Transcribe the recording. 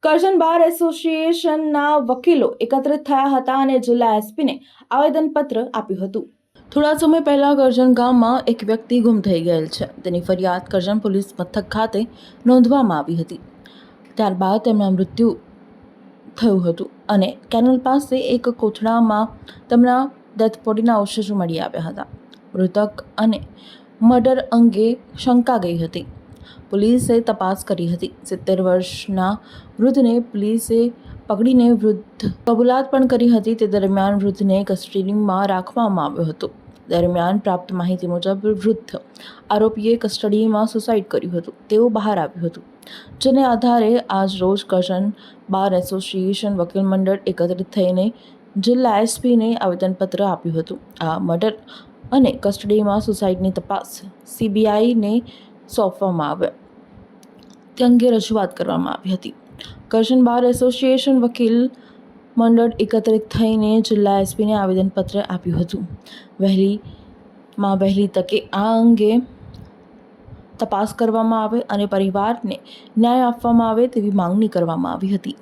કરજણ બાર એસોસિએશનના વકીલો એકત્રિત થયા હતા અને જિલ્લા એસપીને આવેદનપત્ર આપ્યું હતું। થોડા સમય પહેલા કરજણ ગામમાં એક વ્યક્તિ ગુમ થઈ ગયેલ છે। તેની ફરિયાદ કરજણ પોલીસ મથક ખાતે નોંધવામાં આવી હતી। ત્યારબાદ તેમના મૃત્યુ થયું હતું અને કેનલ પાસે એક કોથળામાં તેમના ડેથ બોડીના અવશેષો મળી આવ્યા હતા। મૃતક અને મર્ડર અંગે શંકા ગઈ હતી। પોલીસે તપાસ કરી હતી। 70 વર્ષના વૃદ્ધને પોલીસે પકડીને વૃદ્ધ કબૂલાત પણ કરી હતી। તે દરમિયાન વૃદ્ધને કસ્ટડીમાં રાખવામાં આવ્યો હતો। દરમિયાન પ્રાપ્ત માહિતી મુજબ વૃદ્ધ આરોપીએ કસ્ટડીમાં સુસાઇડ કર્યું હતું તેવું બહાર આવ્યું હતું, જેને આધારે આજ રોજ કરજણ બાર એસોસિએશન વકીલ મંડળ એકત્રિત થઈને જિલ્લા એસપીને આવેદનપત્ર આપ્યું હતું। આ મર્ડર અને કસ્ટડીમાં સુસાઇડની તપાસ સીબીઆઈને સોંપવામાં આવે તે અંગે રજૂઆત કરવામાં આવી હતી। કરજણ બાર એસોસિએશન વકીલ મંડળ એકત્રિત થઈને જિલ્લા એસપીને આવેદનપત્ર આપ્યું હતું। વહેલી તકે આ અંગે તપાસ કરવામાં આવે અને પરિવારને ન્યાય આપવામાં આવે તેવી માંગણી કરવામાં આવી હતી।